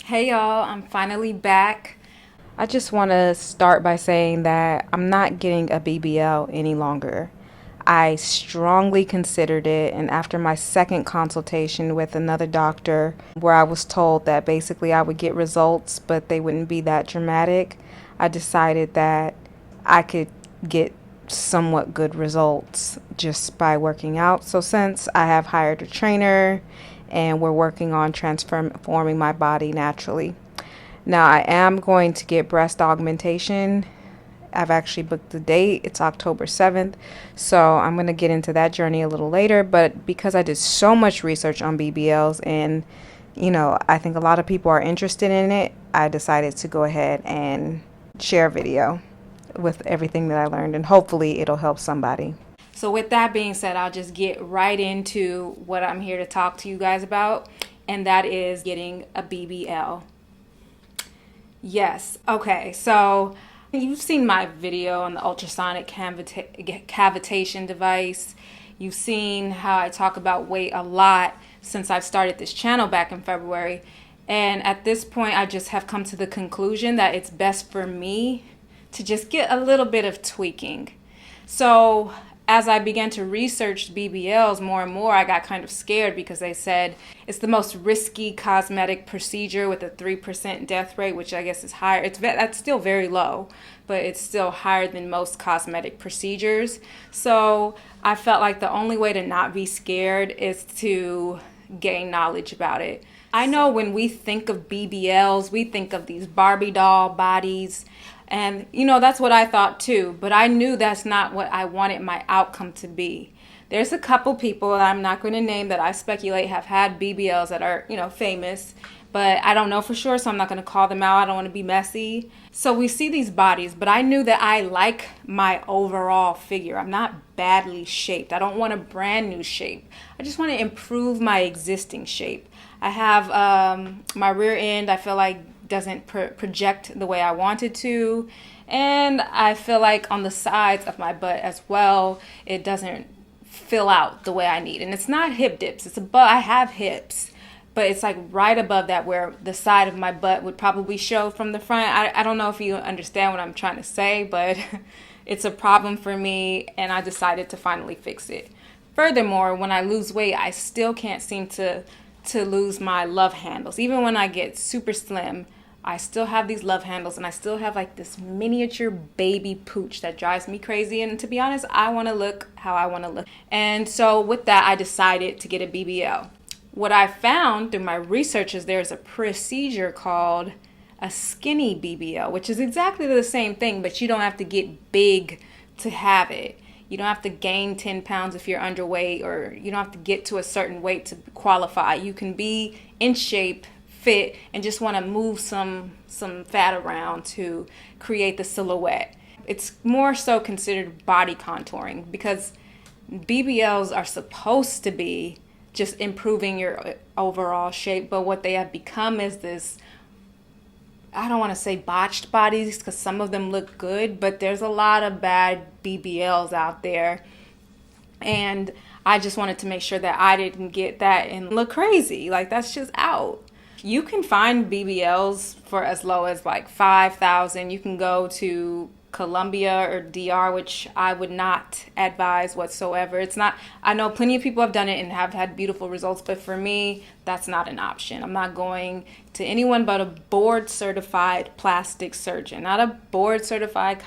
Hey y'all, I'm finally back. I just want to start by saying that I'm not getting a BBL any longer. I strongly considered it, and after my second consultation with another doctor, where I was told that basically I would get results, but they wouldn't be that dramatic, I decided that I could get somewhat good results just by working out. So, since I have hired a trainer and we're working on transforming my body naturally. Now, I am going to get breast augmentation. I've actually booked the date. It's October 7th. So I'm going to get into that journey a little later. But because I did so much research on BBLs and, I think a lot of people are interested in it, I decided to go ahead and share a video with everything that I learned. And hopefully it'll help somebody. So with that being said, I'll just get right into what I'm here to talk to you guys about. And that is getting a BBL. Yes. Okay. So you've seen my video on the ultrasonic cavitation device. You've seen how I talk about weight a lot since I've started this channel back in February. And at this point, I just have come to the conclusion that it's best for me to just get a little bit of tweaking. So as I began to research BBLs more and more, I got kind of scared because they said it's the most risky cosmetic procedure with a 3% death rate, which I guess is higher. That's still very low, but it's still higher than most cosmetic procedures. So I felt like the only way to not be scared is to gain knowledge about it. I know when we think of BBLs, we think of these Barbie doll bodies. And, that's what I thought too. But I knew that's not what I wanted my outcome to be. There's a couple people that I'm not going to name that I speculate have had BBLs that are, famous. But I don't know for sure, so I'm not going to call them out. I don't want to be messy. So we see these bodies, but I knew that I like my overall figure. I'm not badly shaped. I don't want a brand new shape. I just want to improve my existing shape. I have my rear end, I feel like, doesn't project the way I wanted to, and I feel like on the sides of my butt as well, it doesn't fill out the way I need. And it's not hip dips, it's above. I have hips, but it's like right above that where the side of my butt would probably show from the front. I don't know if you understand what I'm trying to say, but it's a problem for me, and I decided to finally fix it. Furthermore, when I lose weight, I still can't seem to lose my love handles. Even when I get super slim, I still have these love handles, and I still have like this miniature baby pooch that drives me crazy. And to be honest, I want to look how I want to look. And so with that, I decided to get a BBL. What I found through my research is there's a procedure called a skinny BBL, which is exactly the same thing, but you don't have to get big to have it. You don't have to gain 10 pounds if you're underweight, or you don't have to get to a certain weight to qualify. You can be in shape, fit, and just want to move some fat around to create the silhouette. It's more so considered body contouring because BBLs are supposed to be just improving your overall shape, but what they have become is this, I don't want to say botched bodies because some of them look good, but there's a lot of bad BBLs out there. And I just wanted to make sure that I didn't get that and look crazy. Like, that's just out. You can find BBLs for as low as like $5,000. You can go to Colombia or DR, which I would not advise whatsoever. It's not, I know plenty of people have done it and have had beautiful results, but for me, that's not an option. I'm not going to anyone but a board certified plastic surgeon, not a board certified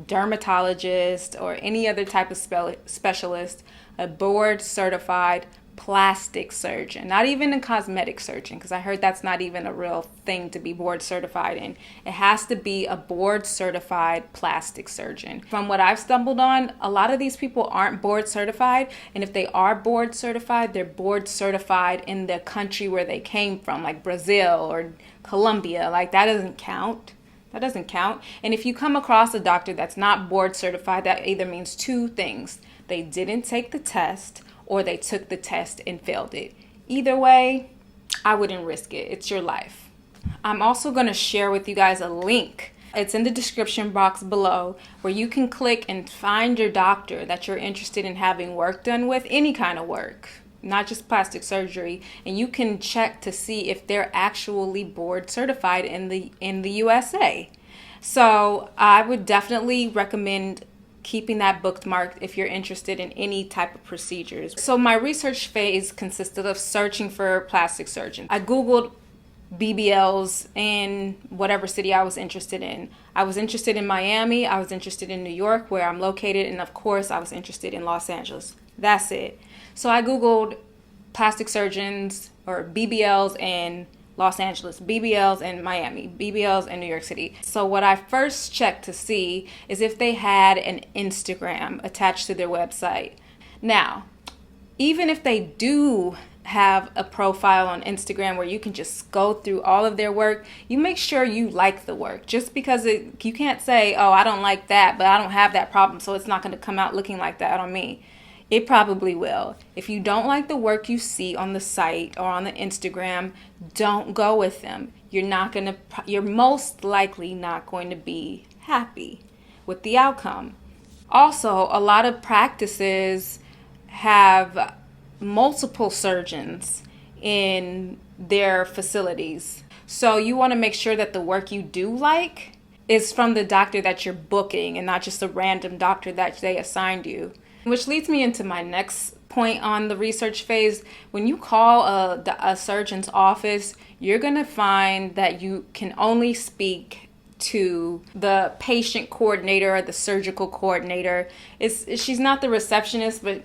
dermatologist or any other type of specialist, a board certified plastic surgeon, not even a cosmetic surgeon, because I heard that's not even a real thing to be board certified in. It has to be a board certified plastic surgeon. From what I've stumbled on, a lot of these people aren't board certified, and if they are board certified, they're board certified in the country where they came from, like Brazil or Colombia. Like, that doesn't count. That doesn't count. And if you come across a doctor that's not board certified, that either means two things. They didn't take the test, or they took the test and failed it. Either way, I wouldn't risk it. It's your life. I'm also going to share with you guys a link. It's in the description box below where you can click and find your doctor that you're interested in having work done with, any kind of work. not just plastic surgery, and you can check to see if they're actually board certified in the USA. So I would definitely recommend keeping that bookmarked if you're interested in any type of procedures. So my research phase consisted of searching for plastic surgeons. I Googled BBLs in whatever city I was interested in. I was interested in Miami, I was interested in New York, where I'm located, and of course I was interested in Los Angeles. That's it. So I Googled plastic surgeons or BBLs in Los Angeles, BBLs in Miami, BBLs in New York City. So what I first checked to see is if they had an Instagram attached to their website. Now, even if they do have a profile on Instagram where you can just go through all of their work, you make sure you like the work. Just because you can't say, oh, I don't like that, but I don't have that problem, so it's not going to come out looking like that on me. It probably will. If you don't like the work you see on the site or on the Instagram, don't go with them. You're most likely not going to be happy with the outcome. Also, a lot of practices have multiple surgeons in their facilities. So you want to make sure that the work you do like is from the doctor that you're booking and not just a random doctor that they assigned you. Which leads me into my next point on the research phase. When you call a surgeon's office, you're going to find that you can only speak to the patient coordinator or the surgical coordinator. She's not the receptionist, but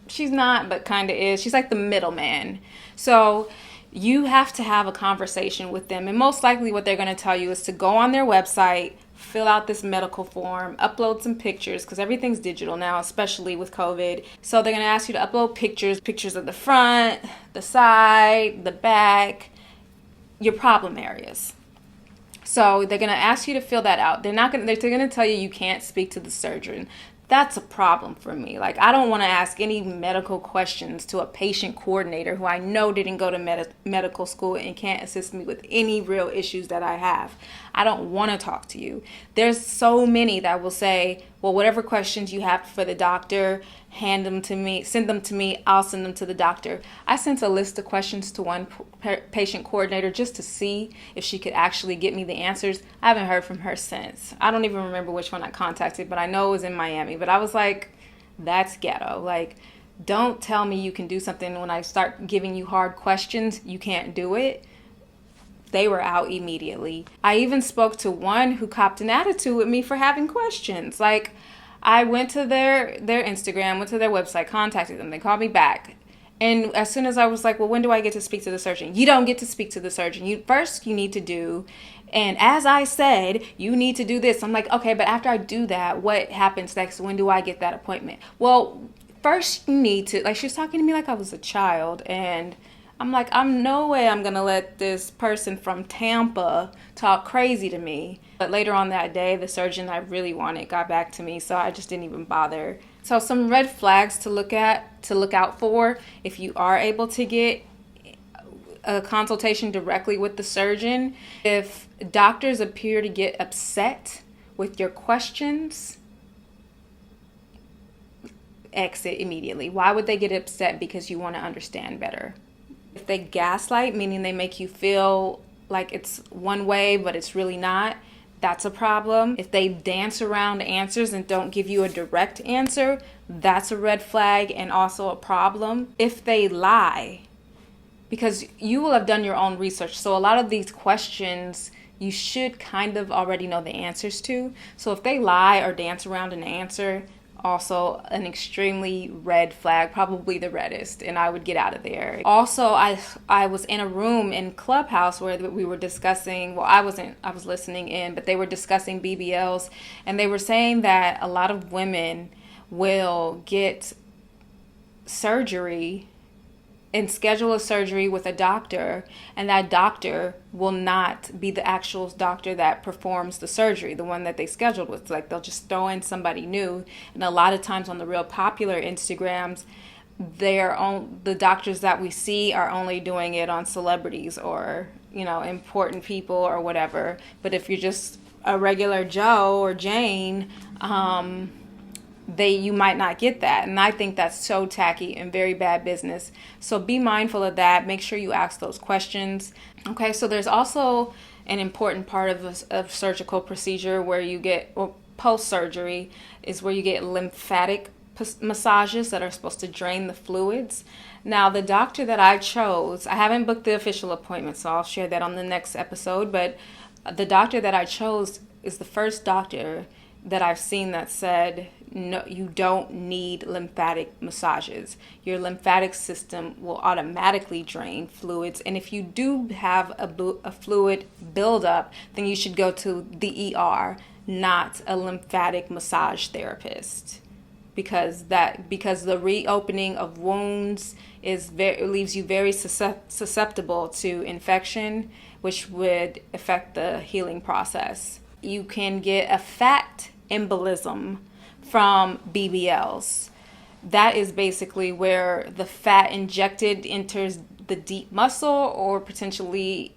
she's not, but kind of is. She's like the middleman. So you have to have a conversation with them. And most likely what they're going to tell you is to go on their website, fill out this medical form, upload some pictures, because everything's digital now, especially with COVID. So they're going to ask you to upload pictures of the front, the side, the back, your problem areas. So they're going to ask you to fill that out. They're going to tell you can't speak to the surgeon. That's a problem for me. Like, I don't want to ask any medical questions to a patient coordinator who I know didn't go to medical school and can't assist me with any real issues that I have. I don't want to talk to you. There's so many that will say, well, whatever questions you have for the doctor, hand them to me, send them to me, I'll send them to the doctor. I sent a list of questions to one patient coordinator just to see if she could actually get me the answers. I haven't heard from her since. I don't even remember which one I contacted, but I know it was in Miami. But I was like, that's ghetto. Like, don't tell me you can do something when I start giving you hard questions, you can't do it. They were out immediately. I even spoke to one who copped an attitude with me for having questions. Like, I went to their Instagram, went to their website, contacted them. They called me back. And as soon as I was like, well, when do I get to speak to the surgeon? You don't get to speak to the surgeon. You need to do, and as I said, you need to do this. I'm like, okay, but after I do that, what happens next? When do I get that appointment? Well, first you need to, like, she was talking to me like I was a child, and I'm like, I'm no way I'm going to let this person from Tampa talk crazy to me. But later on that day, the surgeon I really wanted got back to me, so I just didn't even bother. So some red flags to look out for if you are able to get a consultation directly with the surgeon. If doctors appear to get upset with your questions, exit immediately. Why would they get upset? Because you want to understand better. If they gaslight, meaning they make you feel like it's one way, but it's really not, that's a problem. If they dance around answers and don't give you a direct answer, that's a red flag and also a problem. If they lie, because you will have done your own research. So a lot of these questions you should kind of already know the answers to. So if they lie or dance around an answer, also an extremely red flag, probably the reddest, and I would get out of there. Also, I was in a room in Clubhouse where we were discussing, well, I was listening in, but they were discussing BBLs, and they were saying that a lot of women will get surgery and schedule a surgery with a doctor, and that doctor will not be the actual doctor that performs the surgery, the one that they scheduled with. Like, they'll just throw in somebody new. And a lot of times on the real popular Instagrams, the doctors that we see are only doing it on celebrities or, important people or whatever. But if you're just a regular Joe or Jane, you might not get that. And I think that's so tacky and very bad business. So be mindful of that. Make sure you ask those questions. Okay, so there's also an important part of a surgical procedure where you get, or post-surgery, is where you get lymphatic massages that are supposed to drain the fluids. Now, the doctor that I chose, I haven't booked the official appointment, so I'll share that on the next episode, but the doctor that I chose is the first doctor that I've seen that said, no, you don't need lymphatic massages. Your lymphatic system will automatically drain fluids. And if you do have a fluid buildup, then you should go to the ER, not a lymphatic massage therapist. Because the reopening of wounds leaves you very susceptible to infection, which would affect the healing process. You can get a fat embolism from BBLs. That is basically where the fat injected enters the deep muscle or potentially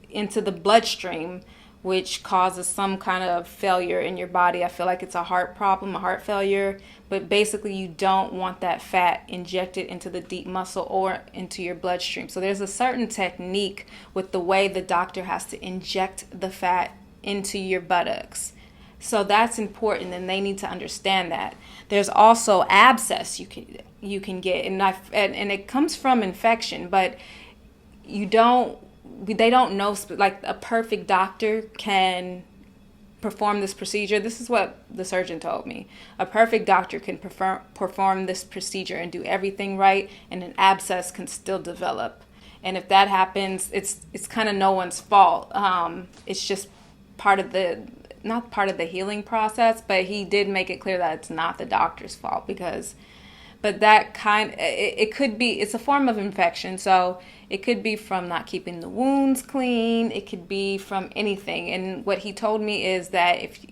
into the bloodstream, which causes some kind of failure in your body. I feel like it's a heart problem, a heart failure, but basically you don't want that fat injected into the deep muscle or into your bloodstream. So there's a certain technique with the way the doctor has to inject the fat into your buttocks. So that's important, and they need to understand that. There's also abscess you can get, and it comes from infection, but they don't know, like a perfect doctor can perform this procedure. This is what the surgeon told me. A perfect doctor can perform this procedure and do everything right, and an abscess can still develop. And if that happens, it's kind of no one's fault. It's just not part of the healing process, but he did make it clear that it's not the doctor's fault but it's a form of infection, so it could be from not keeping the wounds clean. It could be from anything. And what he told me is that if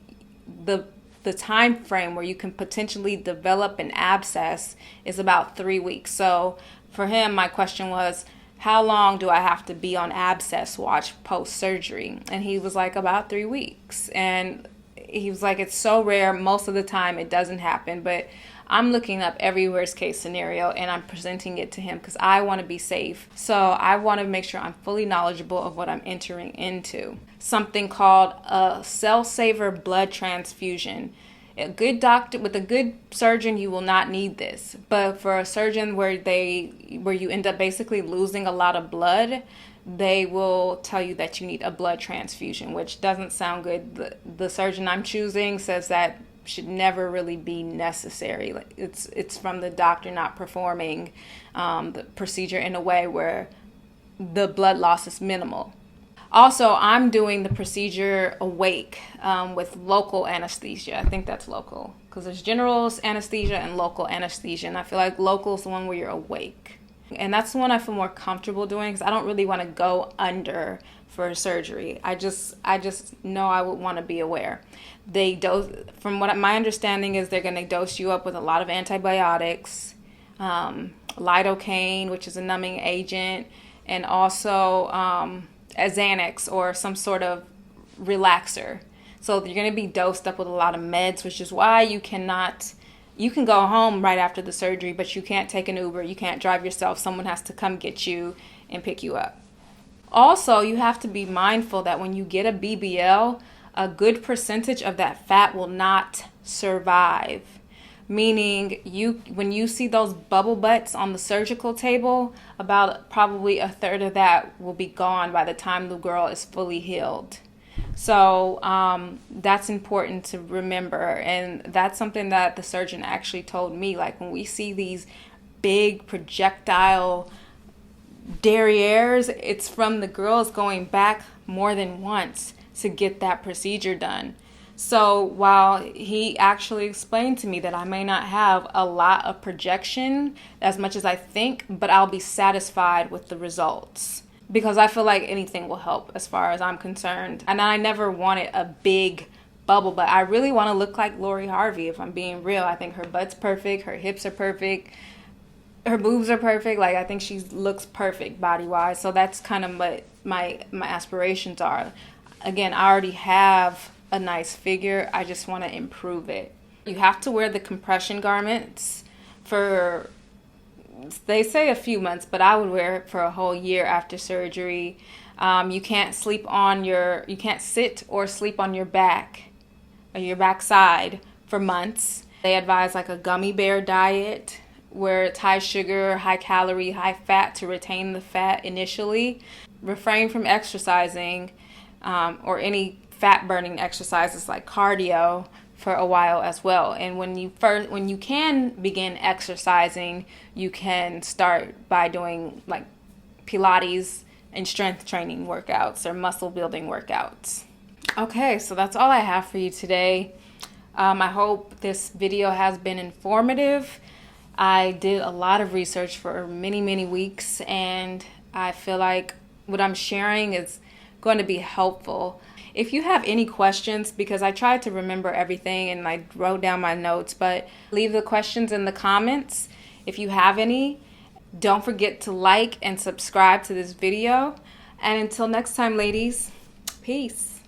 the time frame where you can potentially develop an abscess is about 3 weeks. So for him, my question was, how long do I have to be on abscess watch post-surgery? And he was like, about 3 weeks. And he was like, it's so rare. Most of the time it doesn't happen. But I'm looking up every worst case scenario and I'm presenting it to him because I want to be safe. So I want to make sure I'm fully knowledgeable of what I'm entering into. Something called a cell saver blood transfusion. A good doctor, with a good surgeon, you will not need this. But for a surgeon where you end up basically losing a lot of blood, they will tell you that you need a blood transfusion, which doesn't sound good. The surgeon I'm choosing says that should never really be necessary. It's from the doctor not performing the procedure in a way where the blood loss is minimal. Also, I'm doing the procedure awake with local anesthesia. I think that's local because there's general anesthesia and local anesthesia. And I feel like local is the one where you're awake. And that's the one I feel more comfortable doing because I don't really want to go under for surgery. I just know I would want to be aware. They dose, from what my understanding is, they're going to dose you up with a lot of antibiotics, lidocaine, which is a numbing agent, and also a Xanax or some sort of relaxer. So you're going to be dosed up with a lot of meds, which is why you can go home right after the surgery, but you can't take an Uber. You can't drive yourself. Someone has to come get you and pick you up. Also, you have to be mindful that when you get a BBL, a good percentage of that fat will not survive. Meaning, when you see those bubble butts on the surgical table, about probably a third of that will be gone by the time the girl is fully healed. So that's important to remember, and that's something that the surgeon actually told me. Like when we see these big projectile derrieres, it's from the girls going back more than once to get that procedure done. So while he actually explained to me that I may not have a lot of projection as much as I think, but I'll be satisfied with the results because I feel like anything will help as far as I'm concerned. And I never wanted a big bubble butt. I really want to look like Lori Harvey, if I'm being real. I think her butt's perfect, her hips are perfect, her boobs are perfect. Like I think she looks perfect body-wise. So that's kind of what my aspirations are. Again, I already have a nice figure. I just want to improve it. You have to wear the compression garments for, they say a few months, but I would wear it for a whole year after surgery. You can't you can't sit or sleep on your back or your backside for months. They advise like a gummy bear diet where it's high sugar, high calorie, high fat to retain the fat initially. Refrain from exercising or any fat burning exercises like cardio for a while as well. And when you can begin exercising, you can start by doing like Pilates and strength training workouts or muscle building workouts. Okay, so that's all I have for you today. I hope this video has been informative. I did a lot of research for many weeks, and I feel like what I'm sharing is going to be helpful. If you have any questions, because I tried to remember everything and I wrote down my notes, but leave the questions in the comments if you have any. Don't forget to like and subscribe to this video. And until next time, ladies, peace.